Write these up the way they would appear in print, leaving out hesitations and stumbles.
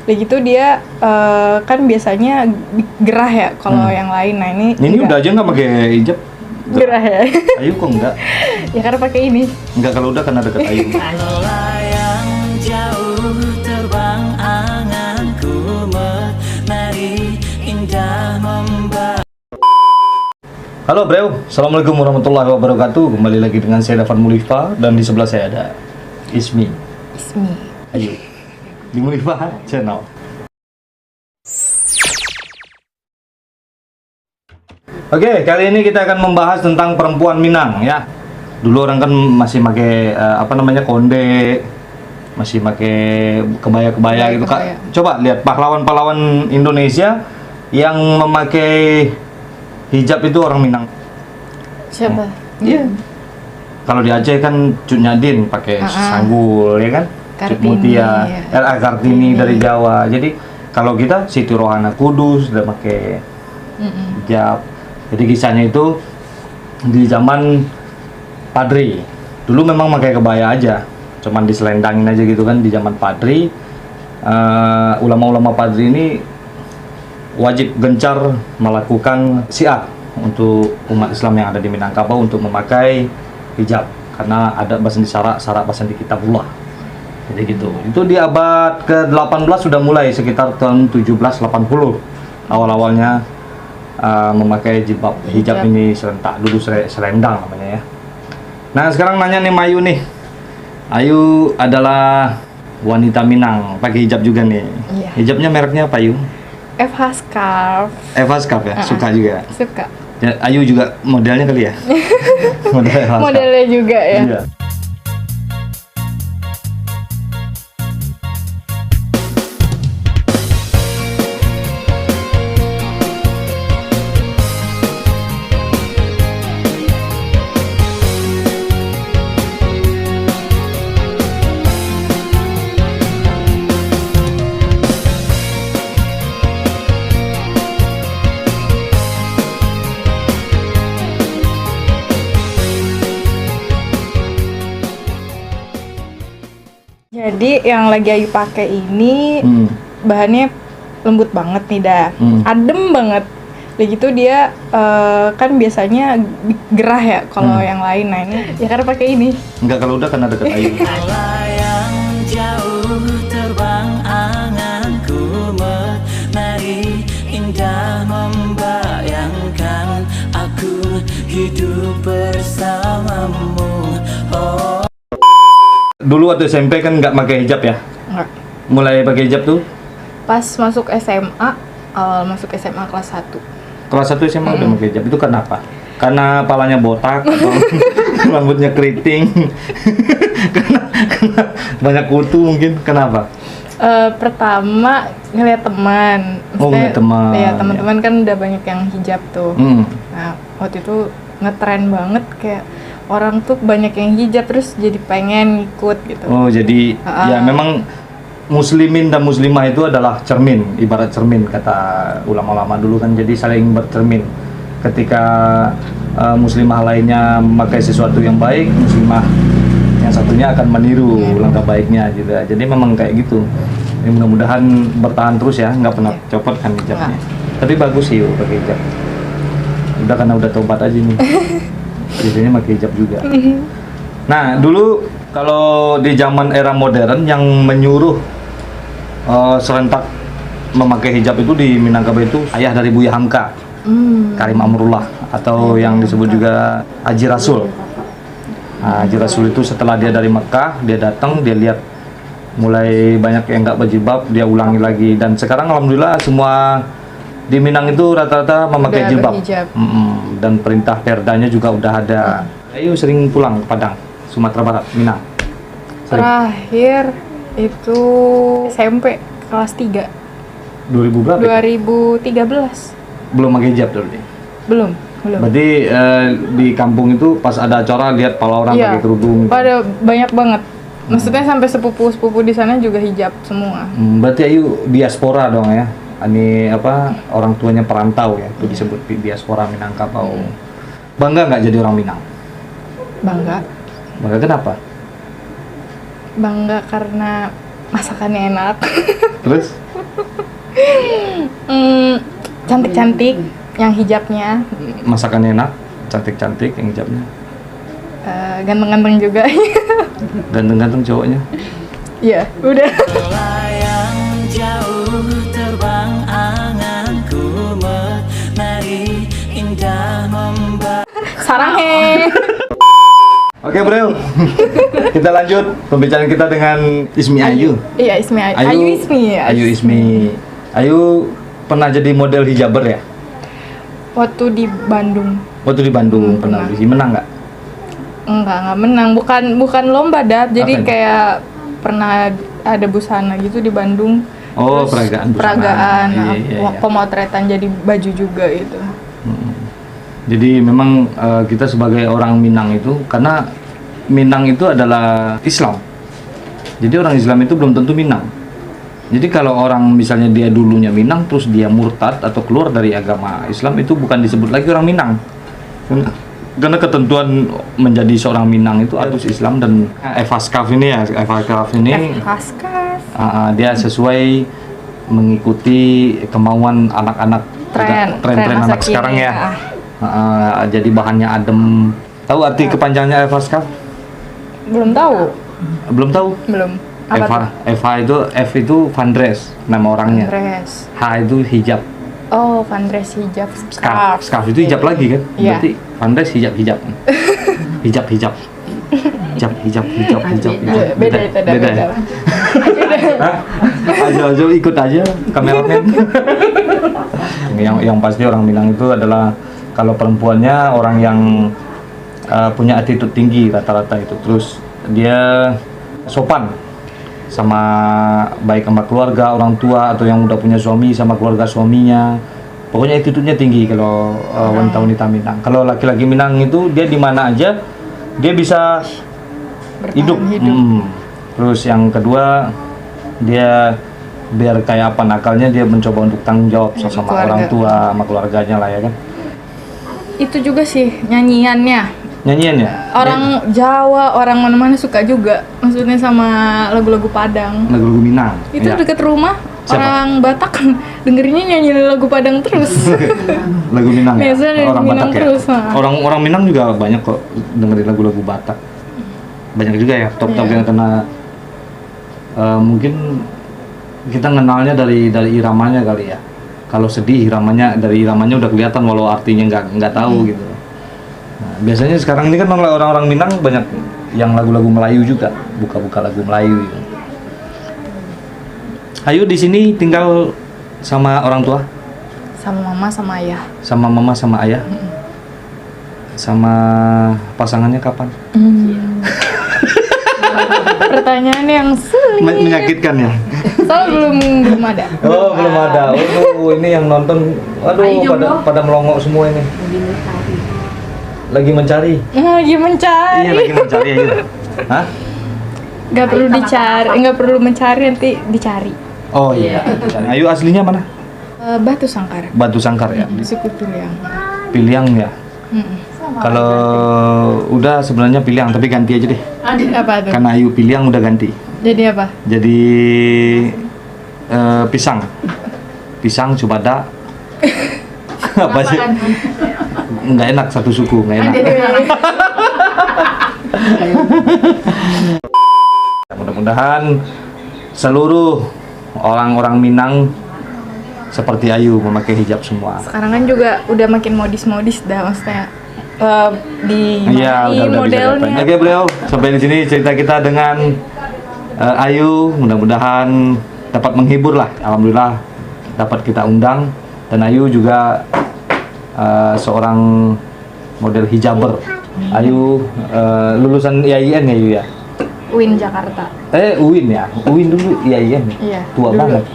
Udah gitu dia kan biasanya gerah ya kalau yang lain. Nah ini udah aja nggak pakai hijab. Gerah ya. Ayu kok enggak? Ya karena pakai ini. Enggak, kalau udah karena deket Ayu. Melayang jauh terbang anganku, menari indah membara. Halo bro, assalamualaikum warahmatullahi wabarakatuh. Kembali lagi dengan saya Dafan Mulifa dan di sebelah saya ada Ismi. Ayu di Mulifa Channel. Oke, kali ini kita akan membahas tentang perempuan Minang ya. Dulu orang kan masih pakai konde, masih pakai kebaya-kebaya gitu Kak. Coba lihat pahlawan-pahlawan Indonesia yang memakai hijab itu orang Minang. Siapa? Iya. Kalau di Aceh kan Cut Nyadin pakai sanggul ya kan? Cut Mutia, R.A. Kartini dari Jawa. Jadi kalau kita Siti Rohana Kudus udah pakai hijab. Jadi kisahnya itu di zaman Padri. Dulu memang pakai kebaya aja, cuman diselendangin aja gitu kan di zaman Padri. Ulama-ulama Padri ini wajib gencar melakukan syiar untuk umat Islam yang ada di Minangkabau untuk memakai hijab karena ada bahasan di syarak bahasan di kitabullah. Jadi gitu. Itu di abad ke-18 sudah mulai sekitar tahun 1780 awal-awalnya memakai hijab ini serentak, dulu selendang namanya ya. Nah sekarang nanya nih Ayu nih. Ayu adalah wanita Minang, pakai hijab juga nih. Iya. Hijabnya mereknya apa Ayu? FH Scarf. FH Scarf ya? Suka juga? Suka. Ya, Ayu juga modelnya kali ya? Modelnya juga ya? Iya. Jadi yang lagi Ayu pakai ini bahannya lembut banget nih dah, adem banget. Udah gitu dia kan biasanya gerah ya kalau yang lain. Nah ini ya karena pakai ini. Enggak, kalau udah karena deket Ayu. Melayang jauh terbang anganku, menari indah membayangkan aku hidup bersamamu. Oh. Dulu waktu SMP kan nggak pakai hijab ya? Nggak. Mulai pakai hijab tuh? Pas masuk SMA, awal masuk SMA kelas 1. Kelas 1 SMA udah pakai hijab, itu kenapa? Karena palanya botak atau rambutnya keriting? karena banyak kutu mungkin, kenapa? Pertama ngeliat teman. Ngeliat teman. Ya teman-teman kan udah banyak yang hijab tuh. Nah waktu itu ngetren banget kayak orang tuh banyak yang hijab terus jadi pengen ngikut gitu. Oh jadi ya memang muslimin dan muslimah itu adalah cermin, ibarat cermin kata ulama-ulama dulu kan, jadi saling bercermin. Ketika muslimah lainnya memakai sesuatu yang baik, muslimah yang satunya akan meniru langkah baiknya juga. Jadi memang kayak gitu. Ini mudah-mudahan bertahan terus ya, nggak pernah copot kan hijabnya. Tapi bagus sih pakai hijab. Udah karena udah tobat aja nih. Biasanya pakai hijab juga. Nah dulu kalau di zaman era modern yang menyuruh serentak memakai hijab itu di Minangkabau itu ayah dari Buya Hamka, Karim Amrullah, atau yang disebut juga Haji Rasul. Nah, Haji Rasul itu setelah dia dari Mekah, dia datang, dia lihat mulai banyak yang nggak berjilbab, dia ulangi lagi, dan sekarang alhamdulillah semua di Minang itu rata-rata memakai jilbab. Dan perintah perdanya juga udah ada. Ayu sering pulang ke Padang, Sumatera Barat, Minang? Sering. Terakhir itu SMP kelas 3. 2000 berapa? 2013. Belum pakai hijab dulu nih? Belum. Berarti di kampung itu pas ada acara lihat pala orang pakai kerudung. Pada banyak banget. Maksudnya sampai sepupu-sepupu di sana juga hijab semua. Berarti Ayu diaspora dong ya? Ini orang tuanya perantau ya, itu disebut diaspora Minangkabau. Bangga nggak jadi orang Minang? Bangga. Bangga kenapa? Bangga karena masakannya enak. Terus? Cantik-cantik yang hijabnya. Masakannya enak, cantik-cantik yang hijabnya. Ganteng-ganteng juga. Ganteng-ganteng cowoknya. Iya, udah. Melayang jauh terbang anganku menari indah Sarang he. Oke bro, kita lanjut pembicaraan kita dengan Ismi Ayu. Iya, Ismi Ayu. Ayu Ismi ya. Ayu Ismi. Ayu pernah jadi model hijaber ya? Waktu di Bandung. Waktu di Bandung pernah di menang nggak? Enggak menang. Bukan lomba dat. Jadi Apa kayak pernah ada busana gitu di Bandung. Oh, Terus peragaan busana. peragaan, Iya. pemotretan jadi baju juga gitu. Jadi memang kita sebagai orang Minang itu, karena Minang itu adalah Islam. Jadi orang Islam itu belum tentu Minang. Jadi kalau orang misalnya dia dulunya Minang terus dia murtad atau keluar dari agama Islam, itu bukan disebut lagi orang Minang. Karena ketentuan menjadi seorang Minang itu harus Islam. Dan Evaskaf ini ya, Evaskaf ini dia sesuai mengikuti kemauan anak-anak tren anak sekarang ya. Jadi bahannya adem. Tahu arti kepanjangannya Evaskaf? Belum tahu. Belum tahu? Belum. Apa Eva itu F itu Vandres nama orangnya. Vandres. H itu hijab. Oh, Vandres hijab. Scarf itu hijab lagi kan? Iya. Berarti Vandres hijab. Hijab. Beda. Aja ikut aja kameramen. yang pasti orang Minang itu adalah kalau perempuannya orang yang punya attitude tinggi rata-rata itu, terus dia sopan sama baik sama keluarga, orang tua atau yang udah punya suami sama keluarga suaminya. Pokoknya attitude-nya tinggi kalau wanita-wanita Minang. Kalau laki-laki Minang itu dia di mana aja dia bisa hidup. Terus yang kedua dia biar kayak apa nakalnya dia mencoba untuk tanggung jawab sama orang tua sama keluarganya lah ya kan. Itu juga sih nyanyiannya. Orang Jawa, orang mana-mana suka juga. Maksudnya sama lagu-lagu Padang. Lagu-lagu Minang. Itu ya. deket rumah. Siapa? Orang Batak dengerinnya nyanyi lagu Padang terus. Lagu Minang ya? Orang Minang Batak terus, ya? Orang Minang juga banyak kok dengerin lagu-lagu Batak. Banyak juga ya, top-top yang kena mungkin kita kenalnya dari iramanya kali ya. Kalau sedih dari iramanya udah kelihatan walau artinya nggak tahu gitu. Nah, biasanya sekarang ini kan orang-orang Minang banyak yang lagu-lagu Melayu juga, buka-buka lagu Melayu gitu. Ayu di sini tinggal sama orang tua? Sama mama sama ayah. Sama mama sama ayah? Sama pasangannya kapan? Pertanyaan yang sulit. Menyakitkan ya? Soalnya belum ada. Oh, belum ada. Oh, ini yang nonton, aduh pada melongok semua ini. Lagi mencari. Lagi mencari. Iya, lagi mencari Ayu. Hah? Gak perlu dicari, nggak perlu mencari, nanti dicari. Oh iya. Ayu aslinya mana? Batu Sangkar. Batu Sangkar ya. Suku Piliang. Piliang ya. Kalau udah sebenarnya Piliang tapi ganti aja deh. Apa tuh? Karena Ayu Piliang udah ganti. Jadi apa? Jadi pisang. Pisang Cubada. Apa sih? Nggak enak satu suku, nggak enak. Mudah-mudahan seluruh orang-orang Minang seperti Ayu memakai hijab semua. Sekarang kan juga udah makin modis-modis dah maksudnya. Di udah modelnya. Oke beliau, sampai di sini cerita kita dengan Ayu. Mudah-mudahan dapat menghibur lah. Alhamdulillah dapat kita undang, dan Ayu juga seorang model hijaber. Ayu lulusan IAIN ya Ayu ya? UIN Jakarta. UIN ya? UIN dulu IAIN? Iya. Tua dulu banget.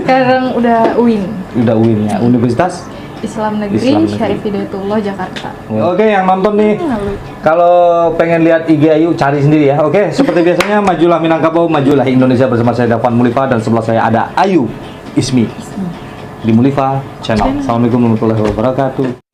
Sekarang udah UIN. Udah UIN ya? Universitas? Islam Negeri Syarif Hidayatullah Jakarta. Oke, yang nonton nih, kalau pengen lihat IG Ayu cari sendiri ya. Oke, seperti biasanya majulah Minangkabau, majulah Indonesia, bersama saya Dafan Mulifa, dan sebelah saya ada Ayu Ismi di Mulifa Channel. Assalamualaikum warahmatullahi wabarakatuh.